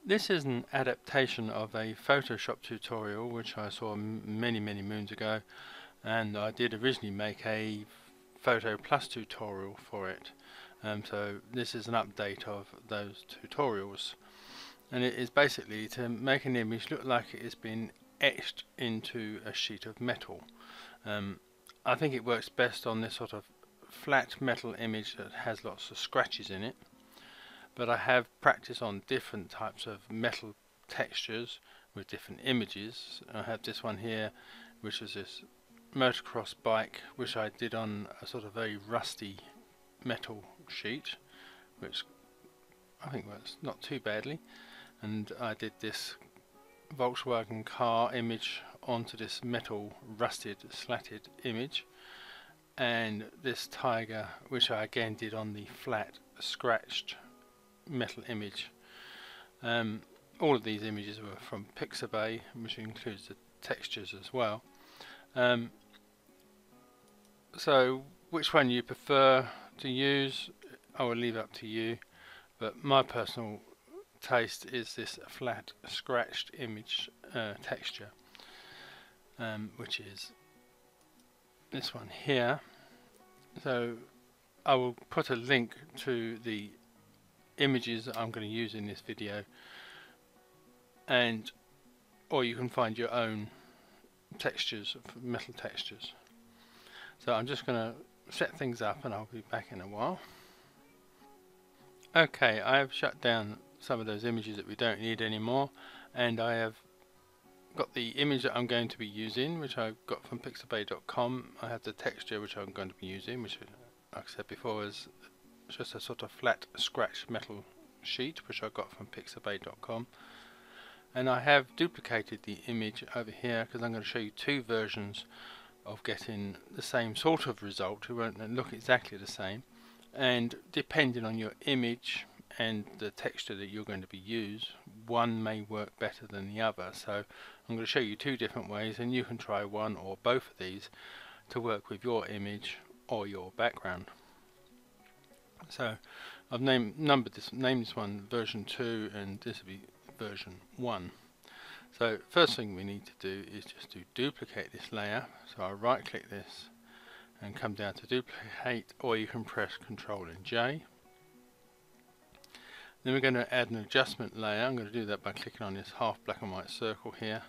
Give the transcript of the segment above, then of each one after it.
This is an adaptation of a Photoshop tutorial which I saw many moons ago, and I did originally make a Photo Plus tutorial for it. So this is an update of those tutorials, and it is basically to make an image look like it has been etched into a sheet of metal. I think it works best on this sort of flat metal image that has lots of scratches in it. But I have practiced on different types of metal textures with different images. I have this one here, which is this motocross bike, which I did on a sort of very rusty metal sheet, which I think works not too badly. And I did this Volkswagen car image onto this metal rusted slatted image, and this tiger, which I again did on the flat scratched metal image. All of these images were from Pixabay, which includes the textures as well. So which one you prefer to use, I will leave up to you, but my personal taste is this flat scratched image texture, which is this one here. So I will put a link to the images that I'm going to use in this video, or you can find your own textures, metal textures. So I'm just going to set things up and I'll be back in a while. Okay, I have shut down some of those images that we don't need anymore, and I have got the image that I'm going to be using, which I got from Pixabay.com. I have the texture which I'm going to be using, which, like I said before, is just a sort of flat scratched metal sheet, which I got from Pixabay.com. And I have duplicated the image over here because I'm going to show you two versions of getting the same sort of result. It won't look exactly the same, and depending on your image and the texture that you're going to be used, one may work better than the other. So I'm going to show you two different ways, and you can try one or both of these to work with your image or your background. So I've named this one version 2, and this will be version 1. So first thing we need to do is just to duplicate this layer. So I right click this and come down to duplicate, or you can press Ctrl and J. Then we're going to add an adjustment layer. I'm going to do that by clicking on this half black and white circle here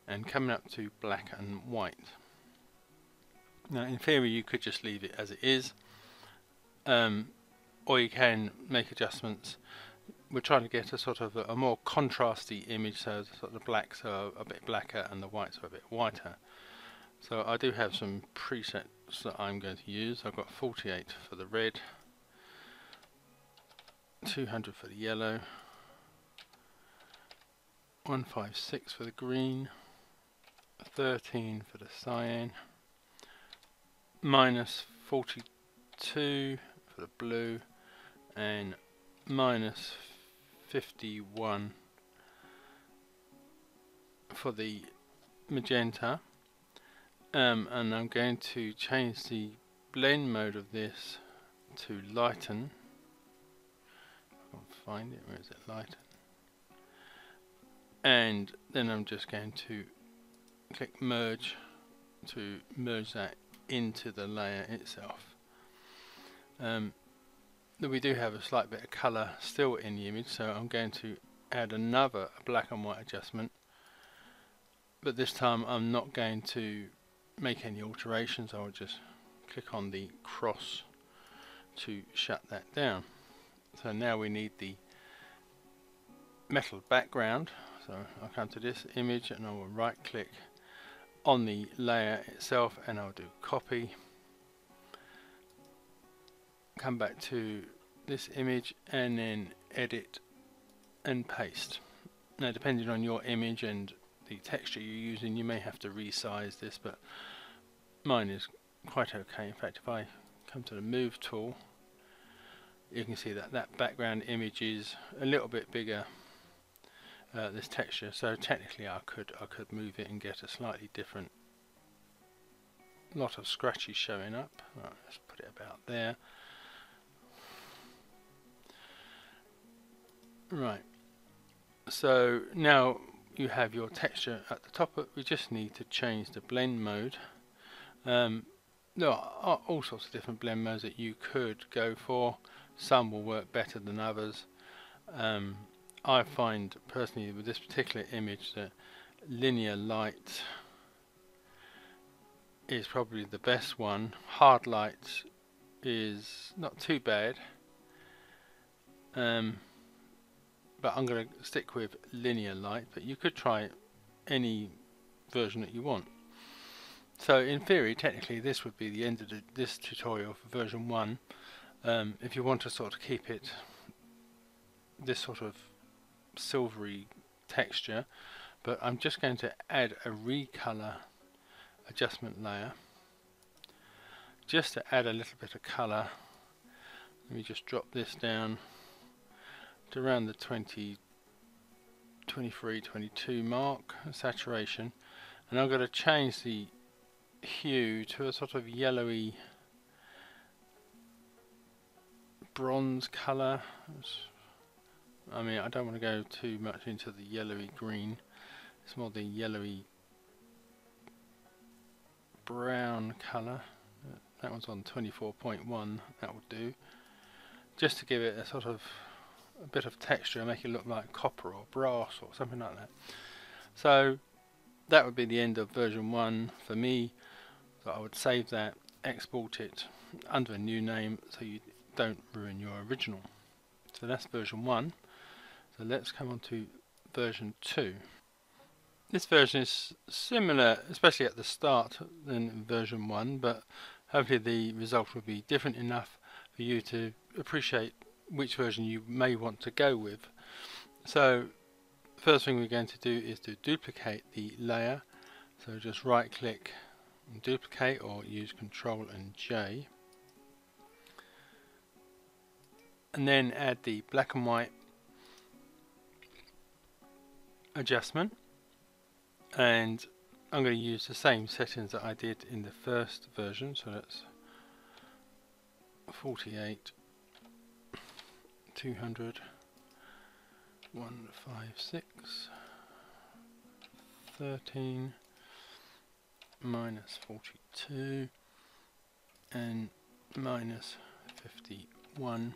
and coming up to black and white. Now in theory you could just leave it as it is, or you can make adjustments. We're trying to get a sort of a more contrasty image, so sort of the blacks are a bit blacker and the whites are a bit whiter. So I do have some presets that I'm going to use. I've got 48 for the red, 200 for the yellow, 156 for the green, 13 for the cyan, minus 42 for the blue, and minus 51 for the magenta. And I'm going to change the blend mode of this to lighten. I can't find it. Where is it? Lighten. And then I'm just going to click merge to merge that into the layer itself. We do have a slight bit of colour still in the image, so I'm going to add another black and white adjustment, but this time I'm not going to make any alterations. I will just click on the cross to shut that down. So now we need the metal background, so I'll come to this image and I will right click on the layer itself and I'll do copy, come back to this image and then edit and paste. Now depending on your image and the texture you're using, you may have to resize this, but mine is quite okay. In fact, if I come to the move tool, you can see that that background image is a little bit bigger, this texture, so technically I could move it and get a slightly different lot of scratches showing up. Right, let's put it about there. Right, So now you have your texture at the top, we just need to change the blend mode. There are all sorts of different blend modes that you could go for. Some will work better than others. I find personally with this particular image that linear light is probably the best one. Hard light is not too bad, but I'm going to stick with linear light, but you could try any version that you want. So in theory, technically this would be the end of this tutorial for version 1. If you want to sort of keep it this sort of silvery texture, but I'm just going to add a recolor adjustment layer just to add a little bit of color. Let me just drop this down to around the 20, 23, 22 mark saturation, and I'm going to change the hue to a sort of yellowy bronze color. I mean, I don't want to go too much into the yellowy green, it's more the yellowy brown color. That one's on 24.1, that will do, just to give it a sort of a bit of texture, make it look like copper or brass or something like that. So that would be the end of version 1 for me. So I would save that, export it under a new name so you don't ruin your original. So that's version 1. So let's come on to version 2. This version is similar, especially at the start, than version 1, but hopefully the result will be different enough for you to appreciate which version you may want to go with. So first thing we're going to do is to duplicate the layer. So just right click and duplicate, or use Control and J, and then add the black and white adjustment, and I'm going to use the same settings that I did in the first version. So that's 48, 200, 156, 13, minus 42, and minus 51,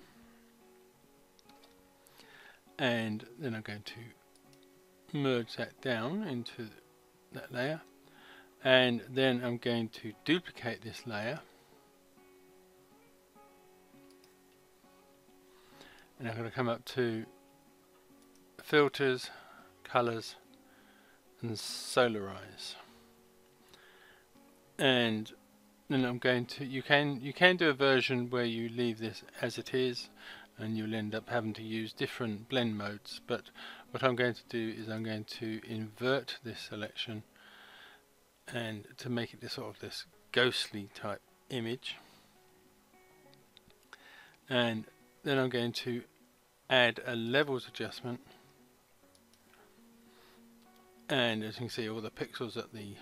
and then I'm going to merge that down into that layer, and then I'm going to duplicate this layer, and I'm going to come up to filters, colors, and solarize, and then I'm going to, you can do a version where you leave this as it is and you'll end up having to use different blend modes, but what I'm going to do is I'm going to invert this selection and to make it this sort of this ghostly type image, and then I'm going to add a levels adjustment, and as you can see all the pixels at the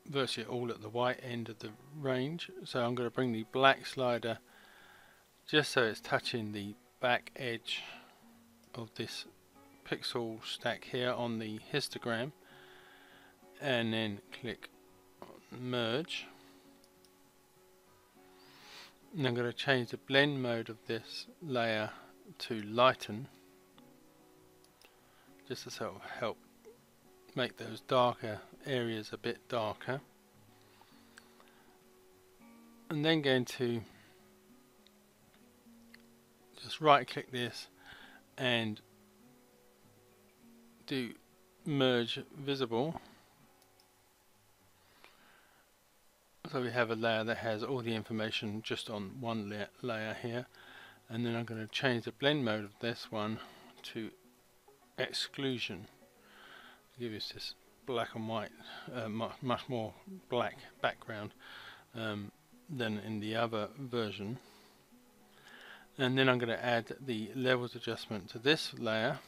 virtually all at the white end of the range. So I'm going to bring the black slider just so it's touching the back edge of this pixel stack here on the histogram, and then click on merge, and I'm going to change the blend mode of this layer to lighten, just to sort of help make those darker areas a bit darker, and then going to just right click this and do merge visible, so we have a layer that has all the information just on one layer here, and then I'm going to change the blend mode of this one to exclusion to give us this black and white, much more black background than in the other version. And then I'm going to add the levels adjustment to this layer.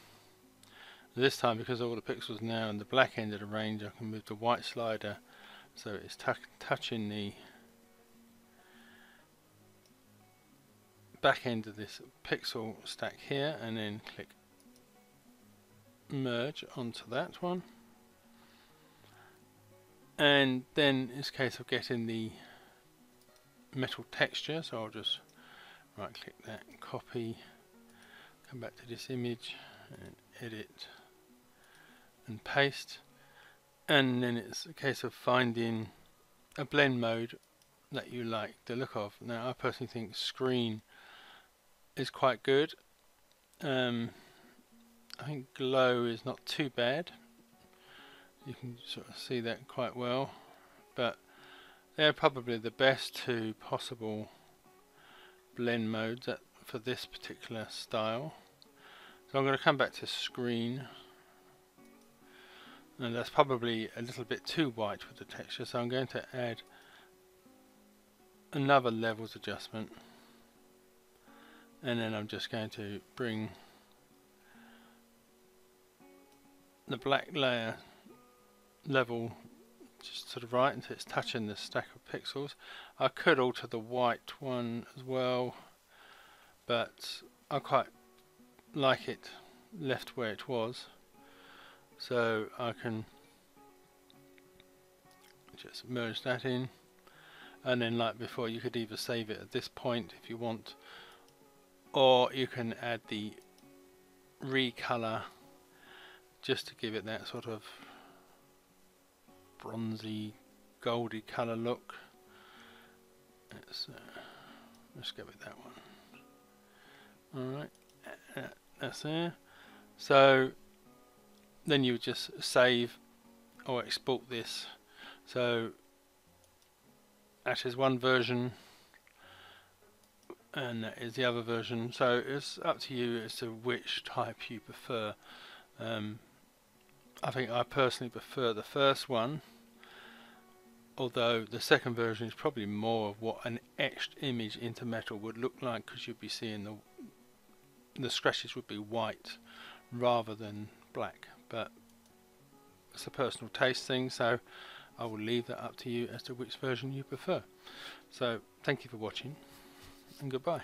This time, because all the pixels now in the black end of the range, I can move the white slider so it's touching the back end of this pixel stack here, and then click merge onto that one, and then it's a case of getting the metal texture. So I'll just right click that, copy, come back to this image and edit and paste, and then it's a case of finding a blend mode that you like the look of. Now I personally think screen is quite good. I think glow is not too bad. You can sort of see that quite well, but they're probably the best two possible blend modes for this particular style. So I'm going to come back to screen, and that's probably a little bit too white with the texture, so I'm going to add another levels adjustment, and then I'm just going to bring the black layer level just to the right until it's touching the stack of pixels. I could alter the white one as well, but I quite like it left where it was, so I can just merge that in, and then like before you could either save it at this point if you want, or you can add the recolor just to give it that sort of bronzy goldy colour look. Let's go with that one. Alright, that's there. So then you would just save or export this. So that is one version and that is the other version, so it's up to you as to which type you prefer. I think I personally prefer the first one, although the second version is probably more of what an etched image into metal would look like, because you'd be seeing the scratches would be white rather than black, but it's a personal taste thing, so I will leave that up to you as to which version you prefer. So thank you for watching, and goodbye.